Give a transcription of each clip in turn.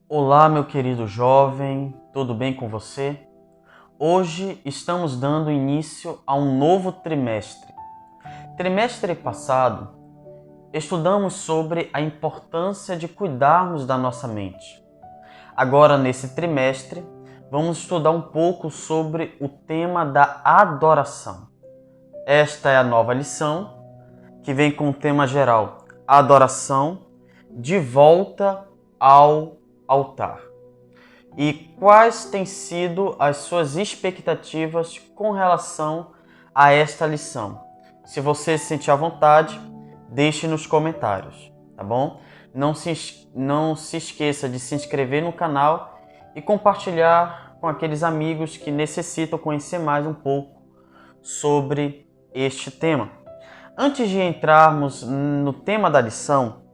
Olá, meu querido jovem, tudo bem com você? Hoje estamos dando início a um novo trimestre. Trimestre passado, estudamos sobre a importância de cuidarmos da nossa mente. Agora, nesse trimestre, vamos estudar um pouco sobre o tema da adoração. Esta é a nova lição, que vem com o tema geral: adoração de volta ao altar. E quais têm sido as suas expectativas com relação a esta lição? Se você se sentir à vontade, deixe nos comentários, tá bom? Não se esqueça de se inscrever no canal e compartilhar com aqueles amigos que necessitam conhecer mais um pouco sobre este tema. Antes de entrarmos no tema da lição,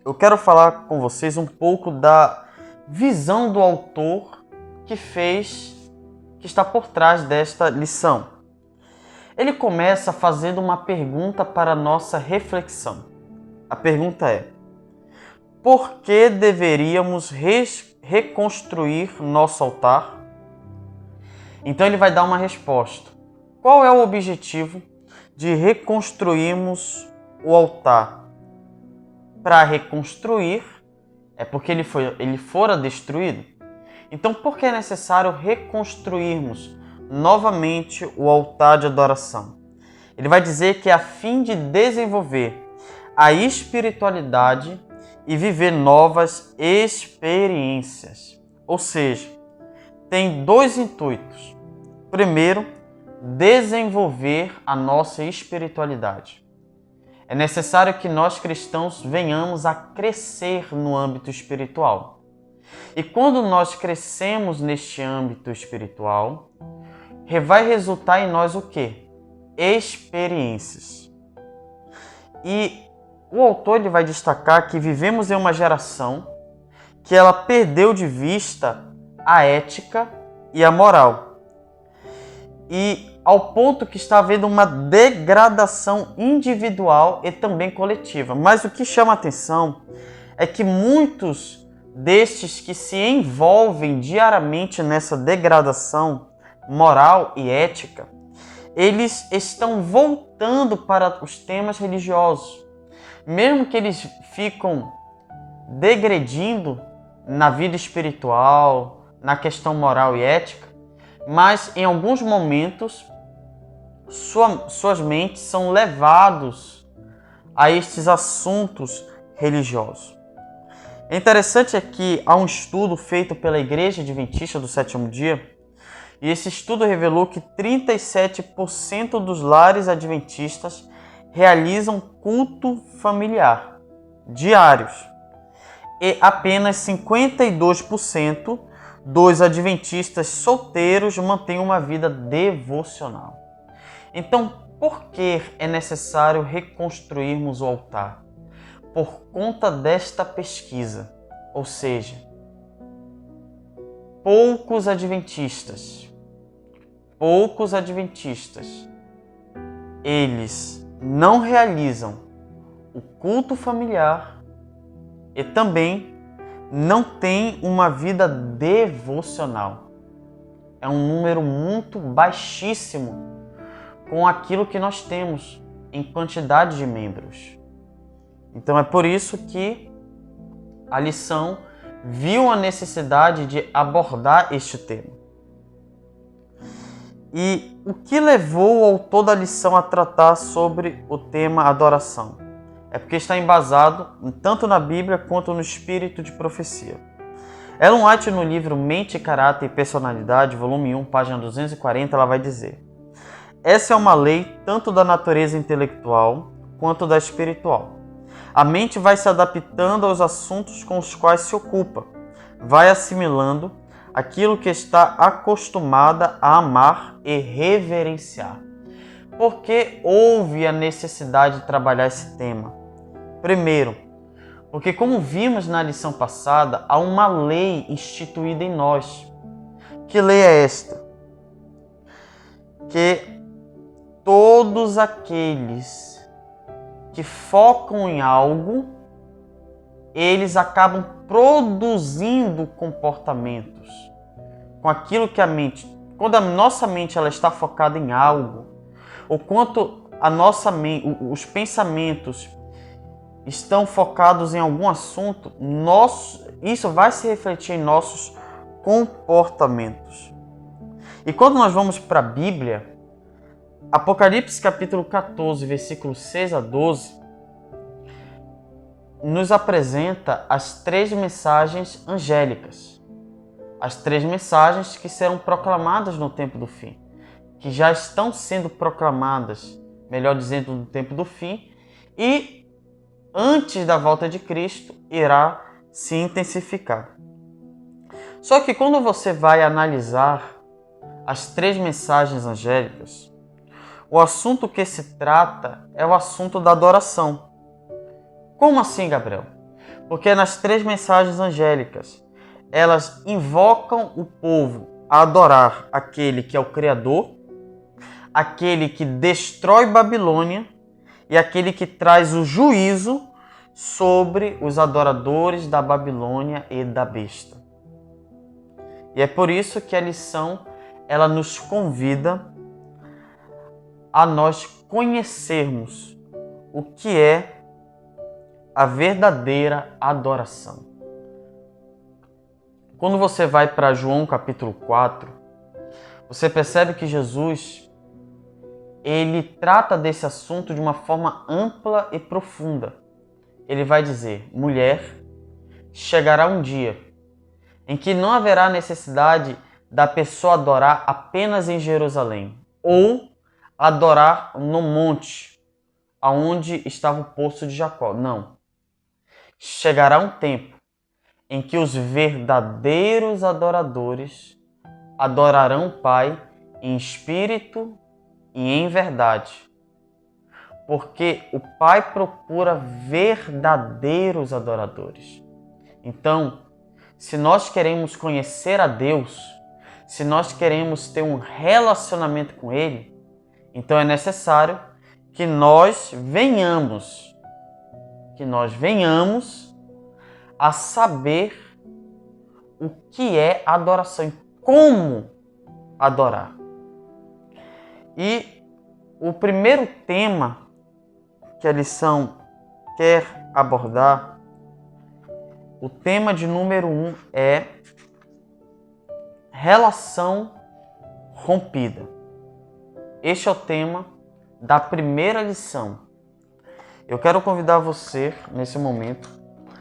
eu quero falar com vocês um pouco da visão do autor que está por trás desta lição. Ele começa fazendo uma pergunta para a nossa reflexão. A pergunta é: por que deveríamos reconstruir nosso altar? Então ele vai dar uma resposta. Qual é o objetivo de reconstruirmos o altar? Para reconstruir é porque ele fora destruído. Então, por que é necessário reconstruirmos novamente o altar de adoração? Ele vai dizer que é a fim de desenvolver a espiritualidade e viver novas experiências. Ou seja, tem dois intuitos. Primeiro, desenvolver a nossa espiritualidade. É necessário que nós cristãos venhamos a crescer no âmbito espiritual. E quando nós crescemos neste âmbito espiritual, vai resultar em nós o quê? Experiências. E o autor ele vai destacar que vivemos em uma geração que ela perdeu de vista a ética e a moral. E ao ponto que está havendo uma degradação individual e também coletiva. Mas o que chama a atenção é que muitos destes que se envolvem diariamente nessa degradação moral e ética, eles estão voltando para os temas religiosos. Mesmo que eles ficam degredindo na vida espiritual, na questão moral e ética, mas em alguns momentos suas mentes são levados a estes assuntos religiosos. É interessante que há um estudo feito pela Igreja Adventista do Sétimo Dia, e esse estudo revelou que 37% dos lares adventistas realizam culto familiar diários e apenas 52% dos adventistas solteiros mantêm uma vida devocional. Então, por que é necessário reconstruirmos o altar? Por conta desta pesquisa, ou seja, poucos adventistas, eles não realizam o culto familiar e também não têm uma vida devocional. É um número muito baixíssimo com aquilo que nós temos em quantidade de membros. Então é por isso que a lição viu a necessidade de abordar este tema. E o que levou o autor da lição a tratar sobre o tema adoração? É porque está embasado tanto na Bíblia quanto no espírito de profecia. Ellen White, no livro Mente, Caráter e Personalidade, volume 1, página 240, ela vai dizer: essa é uma lei tanto da natureza intelectual quanto da espiritual. A mente vai se adaptando aos assuntos com os quais se ocupa, vai assimilando aquilo que está acostumada a amar e reverenciar. Por que houve a necessidade de trabalhar esse tema? Primeiro, porque como vimos na lição passada, há uma lei instituída em nós. Que lei é esta? Que todos aqueles que focam em algo, eles acabam produzindo comportamentos com aquilo que a mente, quando a nossa mente ela está focada em algo, ou quanto a nossa mente, os pensamentos estão focados em algum assunto, isso vai se refletir em nossos comportamentos. E quando nós vamos para a Bíblia, Apocalipse capítulo 14, versículos 6 a 12, nos apresenta as 3 mensagens angélicas. As 3 mensagens que serão proclamadas no tempo do fim. Que já estão sendo proclamadas, melhor dizendo, no tempo do fim. E antes da volta de Cristo, irá se intensificar. Só que quando você vai analisar as 3 mensagens angélicas, o assunto que se trata é o assunto da adoração. Como assim, Gabriel? Porque nas 3 mensagens angélicas, elas invocam o povo a adorar aquele que é o Criador, aquele que destrói Babilônia e aquele que traz o juízo sobre os adoradores da Babilônia e da besta. E é por isso que a lição ela nos convida a nós conhecermos o que é a verdadeira adoração. Quando você vai para João capítulo 4, você percebe que Jesus ele trata desse assunto de uma forma ampla e profunda. Ele vai dizer: mulher, chegará um dia em que não haverá necessidade da pessoa adorar apenas em Jerusalém ou adorar no monte, aonde estava o poço de Jacó. Não. Chegará um tempo em que os verdadeiros adoradores adorarão o Pai em espírito e em verdade. Porque o Pai procura verdadeiros adoradores. Então, se nós queremos conhecer a Deus, se nós queremos ter um relacionamento com Ele, então é necessário que nós venhamos a saber o que é adoração e como adorar. E o primeiro tema que a lição quer abordar, o tema de número 1 é relação rompida. Este é o tema da primeira lição. Eu quero convidar você, nesse momento,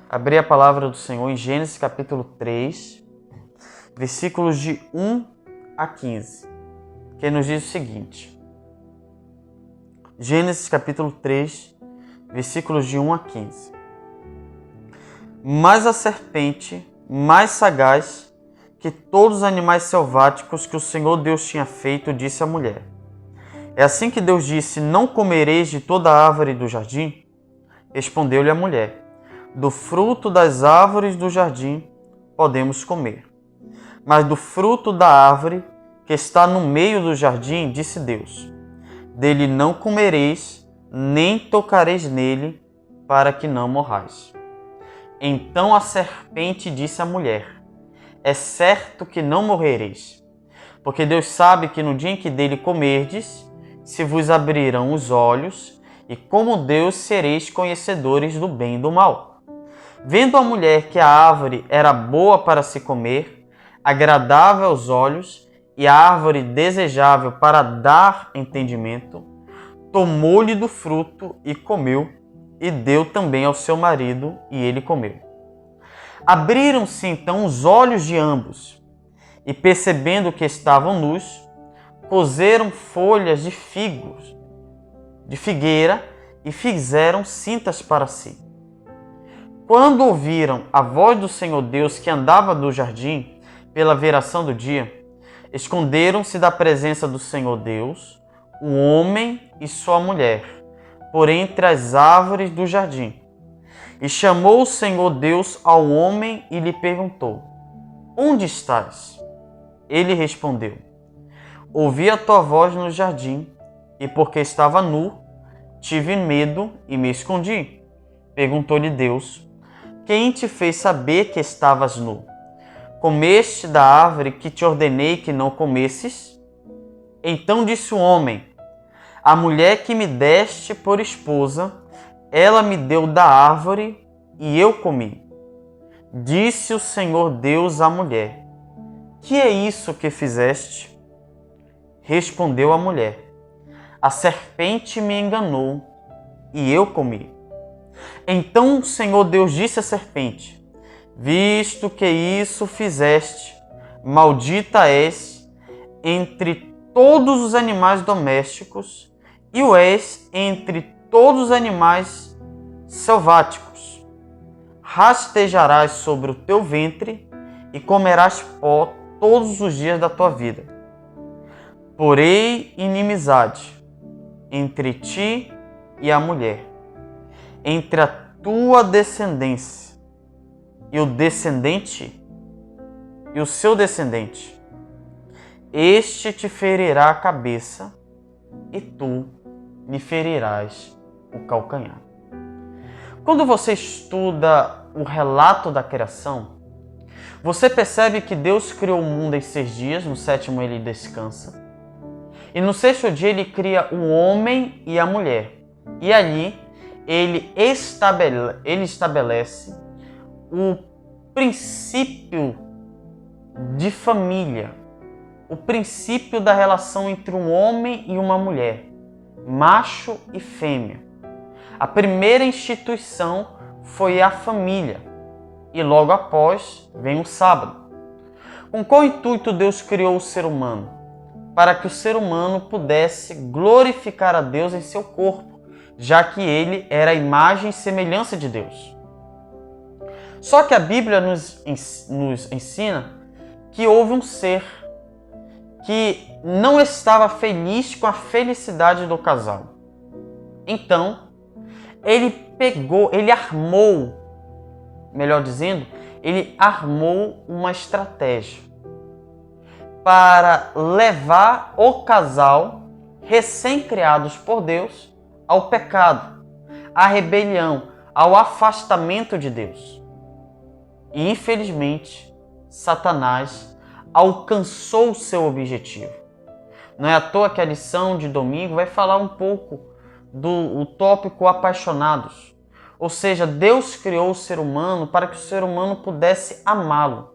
a abrir a palavra do Senhor em Gênesis capítulo 3, versículos de 1 a 15, que nos diz o seguinte. Gênesis capítulo 3, versículos de 1 a 15. Mas a serpente, mais sagaz que todos os animais selváticos que o Senhor Deus tinha feito, disse à mulher: é assim que Deus disse: não comereis de toda a árvore do jardim? Respondeu-lhe a mulher: do fruto das árvores do jardim podemos comer. Mas do fruto da árvore que está no meio do jardim, disse Deus: dele não comereis, nem tocareis nele, para que não morrais. Então a serpente disse à mulher: é certo que não morrereis, porque Deus sabe que no dia em que dele comerdes, se vos abrirão os olhos, e como Deus sereis conhecedores do bem e do mal. Vendo a mulher que a árvore era boa para se comer, agradável aos olhos, e a árvore desejável para dar entendimento, tomou-lhe do fruto e comeu, e deu também ao seu marido, e ele comeu. Abriram-se então os olhos de ambos, e percebendo que estavam nus, coseram folhas de figueira e fizeram cintas para si. Quando ouviram a voz do Senhor Deus que andava no jardim pela viração do dia, esconderam-se da presença do Senhor Deus, o homem e sua mulher, por entre as árvores do jardim. E chamou o Senhor Deus ao homem e lhe perguntou: onde estás? Ele respondeu: ouvi a tua voz no jardim, e porque estava nu, tive medo e me escondi. Perguntou-lhe Deus: quem te fez saber que estavas nu? Comeste da árvore que te ordenei que não comesses? Então disse o homem: a mulher que me deste por esposa, ela me deu da árvore e eu comi. Disse o Senhor Deus à mulher: que é isso que fizeste? Respondeu a mulher: a serpente me enganou e eu comi. Então o Senhor Deus disse à serpente: visto que isso fizeste, maldita és entre todos os animais domésticos e o és entre todos os animais selváticos. Rastejarás sobre o teu ventre e comerás pó todos os dias da tua vida. Porei inimizade entre ti e a mulher, entre a tua descendência e o descendente e o seu descendente. Este te ferirá a cabeça e tu lhe ferirás o calcanhar. Quando você estuda o relato da criação, você percebe que Deus criou o mundo em 6 dias, no 7º ele descansa. E no 6º dia ele cria o homem e a mulher. E ali ele estabelece o princípio de família, o princípio da relação entre um homem e uma mulher, macho e fêmea. A primeira instituição foi a família e logo após vem o sábado. Com qual intuito Deus criou o ser humano? Para que o ser humano pudesse glorificar a Deus em seu corpo, já que ele era a imagem e semelhança de Deus. Só que a Bíblia nos ensina que houve um ser que não estava feliz com a felicidade do casal. Então, ele armou uma estratégia para levar o casal, recém-criados por Deus, ao pecado, à rebelião, ao afastamento de Deus. E, infelizmente, Satanás alcançou o seu objetivo. Não é à toa que a lição de domingo vai falar um pouco do tópico apaixonados. Ou seja, Deus criou o ser humano para que o ser humano pudesse amá-lo.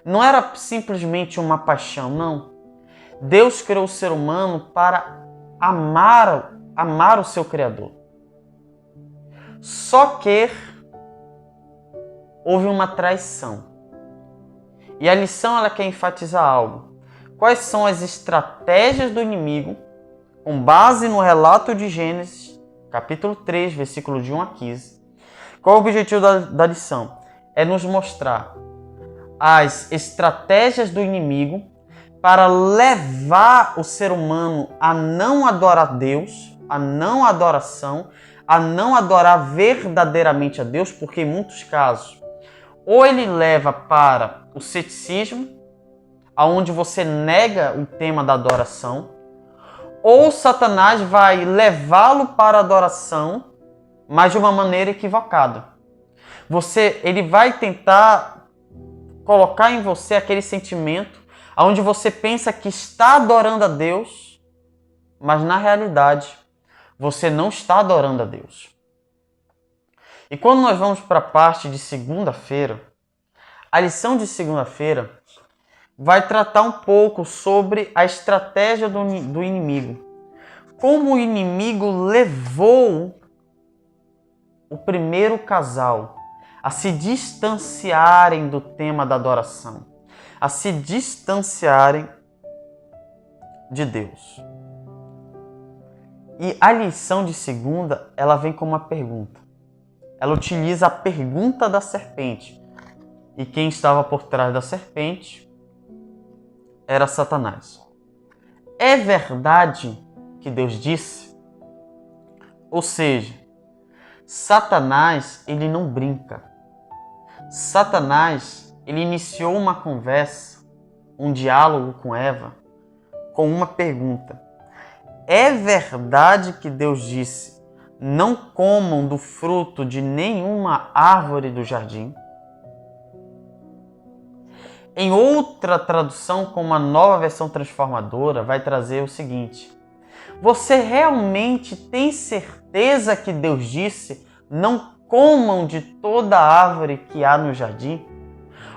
Não era simplesmente uma paixão, não. Deus criou o ser humano para amar o seu Criador. Só que houve uma traição. E a lição ela quer enfatizar algo. Quais são as estratégias do inimigo, com base no relato de Gênesis, capítulo 3, versículo de 1 a 15. Qual é o objetivo da lição? É nos mostrar as estratégias do inimigo para levar o ser humano a não adorar Deus, a não adoração, a não adorar verdadeiramente a Deus, porque em muitos casos, ou ele leva para o ceticismo, aonde você nega o tema da adoração, ou Satanás vai levá-lo para a adoração, mas de uma maneira equivocada. Ele vai tentar colocar em você aquele sentimento onde você pensa que está adorando a Deus, mas na realidade você não está adorando a Deus. E quando nós vamos para a parte de segunda-feira, a lição de segunda-feira vai tratar um pouco sobre a estratégia do inimigo. Como o inimigo levou o primeiro casal a se distanciarem do tema da adoração, a se distanciarem de Deus. E a lição de segunda, ela vem com uma pergunta. Ela utiliza a pergunta da serpente. E quem estava por trás da serpente era Satanás. É verdade que Deus disse? Ou seja, Satanás, ele não brinca. Satanás, ele iniciou uma conversa, um diálogo com Eva, com uma pergunta. É verdade que Deus disse: não comam do fruto de nenhuma árvore do jardim. Em outra tradução, como a Nova Versão Transformadora, vai trazer o seguinte: você realmente tem certeza que Deus disse, não comam de toda árvore que há no jardim?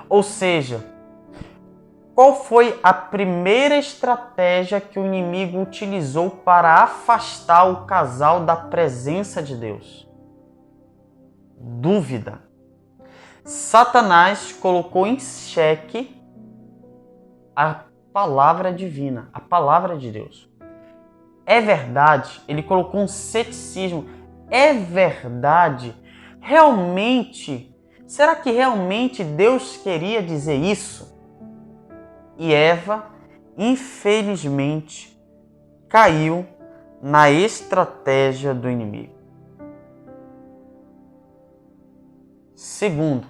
Ou seja, qual foi a primeira estratégia que o inimigo utilizou para afastar o casal da presença de Deus? Dúvida. Satanás colocou em xeque a palavra divina, a palavra de Deus. É verdade, ele colocou um ceticismo. É verdade? Realmente? Será que realmente Deus queria dizer isso? E Eva, infelizmente, caiu na estratégia do inimigo. Segundo,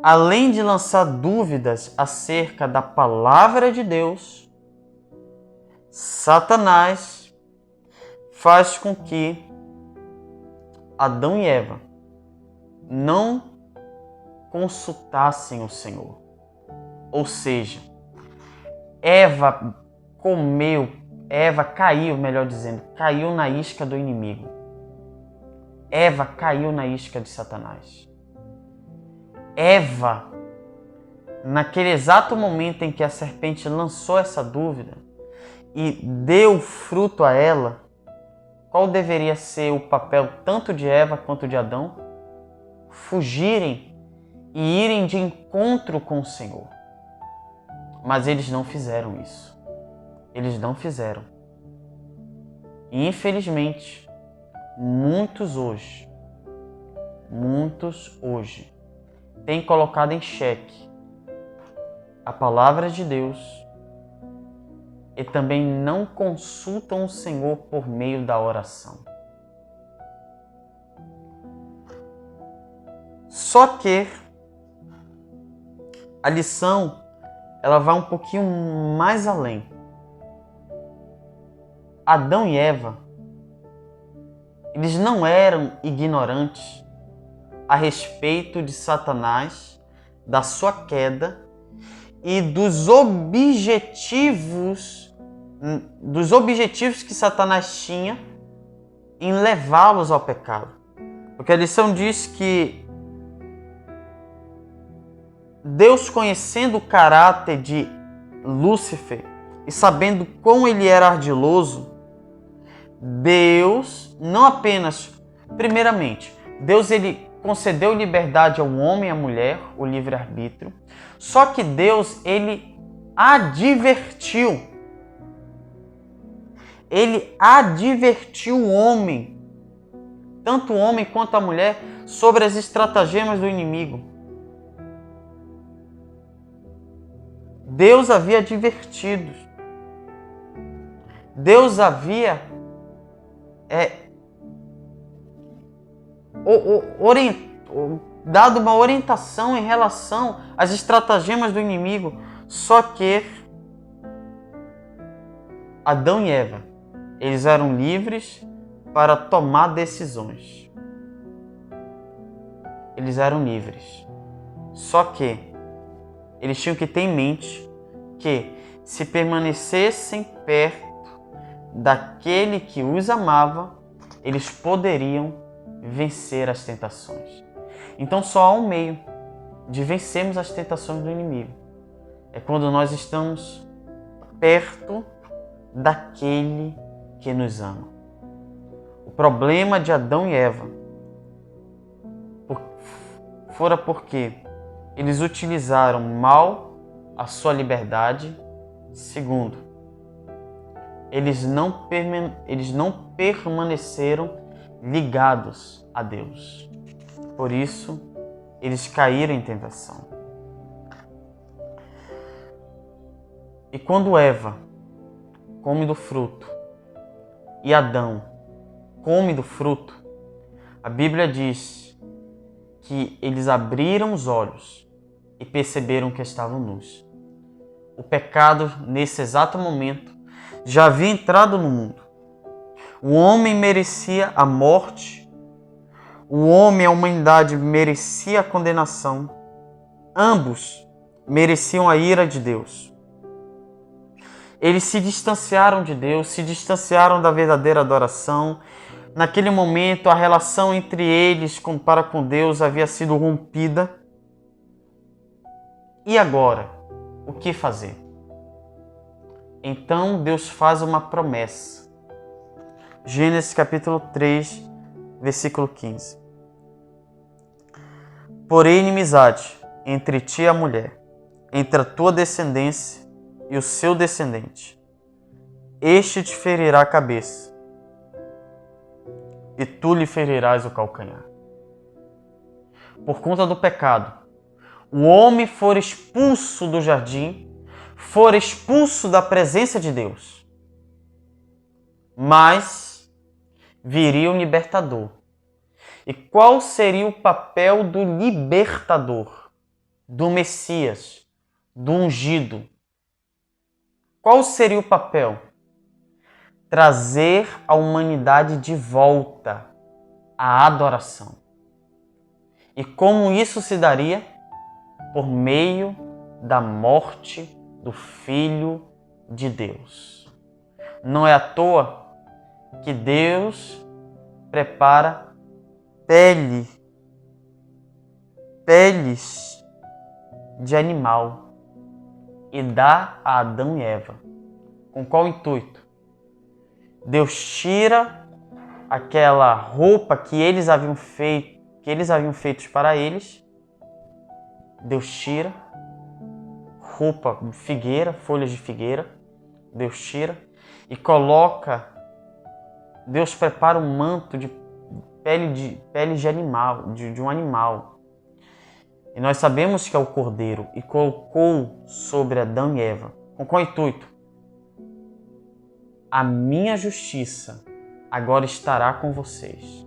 além de lançar dúvidas acerca da palavra de Deus, Satanás faz com que Adão e Eva não consultassem o Senhor. Ou seja, Eva caiu, melhor dizendo, caiu na isca do inimigo. Eva caiu na isca de Satanás. Eva, naquele exato momento em que a serpente lançou essa dúvida e deu fruto a ela, qual deveria ser o papel tanto de Eva quanto de Adão? Fugirem e irem de encontro com o Senhor. Mas eles não fizeram isso. Eles não fizeram. E infelizmente, muitos hoje têm colocado em xeque a palavra de Deus e também não consultam o Senhor por meio da oração. Só que a lição ela vai um pouquinho mais além. Adão e Eva, eles não eram ignorantes a respeito de Satanás, da sua queda e dos objetivos que Satanás tinha em levá-los ao pecado. Porque a lição diz que Deus, conhecendo o caráter de Lúcifer e sabendo quão ele era ardiloso, Deus não apenas, primeiramente, Deus ele concedeu liberdade ao homem e à mulher, o livre-arbítrio, só que Deus ele advertiu o homem, tanto o homem quanto a mulher, sobre as estratagemas do inimigo. Deus havia advertido. Deus havia dado uma orientação em relação às estratagemas do inimigo. Só que Adão e Eva, eles eram livres para tomar decisões. Eles eram livres. Só que eles tinham que ter em mente que, se permanecessem perto daquele que os amava, eles poderiam vencer as tentações. Então só há um meio de vencermos as tentações do inimigo. É quando nós estamos perto daquele que nos ama. O problema de Adão e Eva fora porque eles utilizaram mal a sua liberdade. Segundo, eles não permaneceram ligados a Deus. Por isso, eles caíram em tentação. E quando Eva come do fruto e Adão come do fruto, a Bíblia diz que eles abriram os olhos e perceberam que estavam nus. O pecado, nesse exato momento, já havia entrado no mundo. O homem merecia a morte, o homem, a humanidade, merecia a condenação. Ambos mereciam a ira de Deus. Eles se distanciaram de Deus, se distanciaram da verdadeira adoração. Naquele momento, a relação entre eles para com Deus havia sido rompida. E agora, o que fazer? Então Deus faz uma promessa. Gênesis capítulo 3, versículo 15. Porém, inimizade entre ti e a mulher, entre a tua descendência e o seu descendente. Este te ferirá a cabeça, e tu lhe ferirás o calcanhar. Por conta do pecado, o homem for expulso do jardim, for expulso da presença de Deus. Mas viria o libertador. E qual seria o papel do libertador, do Messias, do ungido? Qual seria o papel? Trazer a humanidade de volta à adoração. E como isso se daria? Por meio da morte do Filho de Deus. Não é à toa que Deus prepara peles de animal e dá a Adão e Eva. Com qual intuito? Deus tira aquela roupa que eles haviam feito para eles. Deus tira roupa, figueira, folhas de figueira. Deus tira e coloca. Deus prepara um manto de pele de animal, de um animal. E nós sabemos que é o cordeiro, e colocou sobre Adão e Eva. Com qual intuito? A minha justiça agora estará com vocês.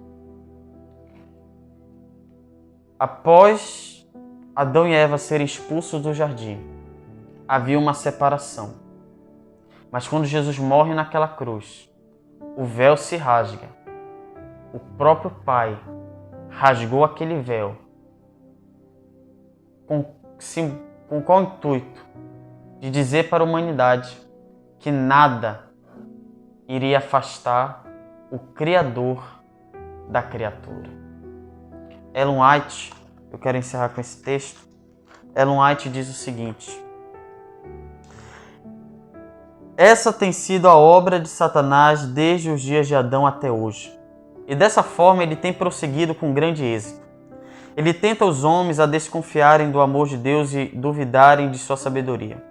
Após Adão e Eva serem expulsos do jardim, havia uma separação. Mas quando Jesus morre naquela cruz, o véu se rasga. O próprio Pai rasgou aquele véu. Com qual intuito? De dizer para a humanidade que nada iria afastar o Criador da criatura. Ellen White, eu quero encerrar com esse texto. Ellen White diz o seguinte: essa tem sido a obra de Satanás desde os dias de Adão até hoje. E dessa forma ele tem prosseguido com grande êxito. Ele tenta os homens a desconfiarem do amor de Deus e duvidarem de sua sabedoria.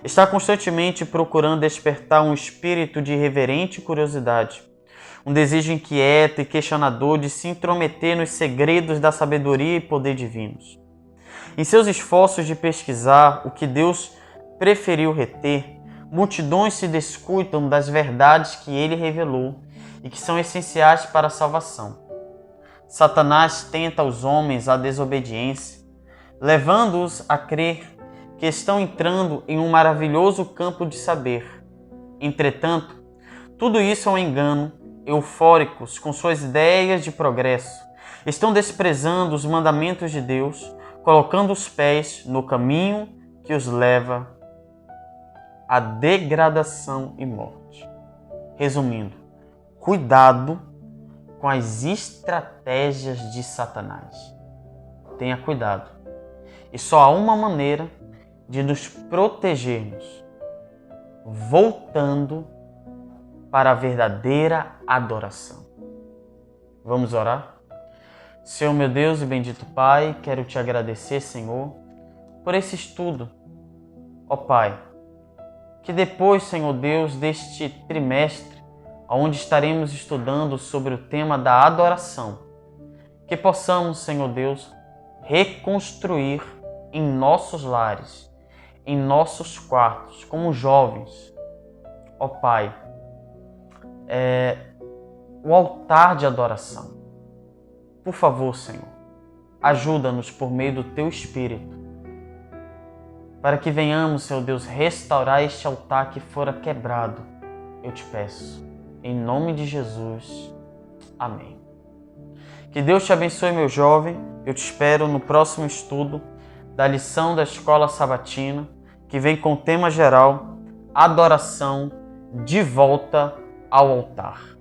Está constantemente procurando despertar um espírito de irreverente curiosidade, um desejo inquieto e questionador de se intrometer nos segredos da sabedoria e poder divinos. Em seus esforços de pesquisar o que Deus preferiu reter, multidões se descuidam das verdades que ele revelou e que são essenciais para a salvação. Satanás tenta os homens à desobediência, levando-os a crer que estão entrando em um maravilhoso campo de saber. Entretanto, tudo isso é um engano. Eufóricos com suas ideias de progresso, estão desprezando os mandamentos de Deus, colocando os pés no caminho que os leva à degradação e morte. Resumindo, cuidado com as estratégias de Satanás. Tenha cuidado. E só há uma maneira de nos protegermos: voltando para a verdadeira adoração. Vamos orar? Senhor meu Deus e bendito Pai, quero te agradecer, Senhor, por esse estudo. Ó Pai, que depois, Senhor Deus, deste trimestre, onde estaremos estudando sobre o tema da adoração, que possamos, Senhor Deus, reconstruir em nossos lares, em nossos quartos, como jovens. Ó Pai, o altar de adoração. Por favor, Senhor, ajuda-nos por meio do Teu Espírito, para que venhamos, Senhor Deus, restaurar este altar que fora quebrado, eu te peço. Em nome de Jesus. Amém. Que Deus te abençoe, meu jovem. Eu te espero no próximo estudo da lição da Escola Sabatina, que vem com o tema geral: adoração de volta ao altar.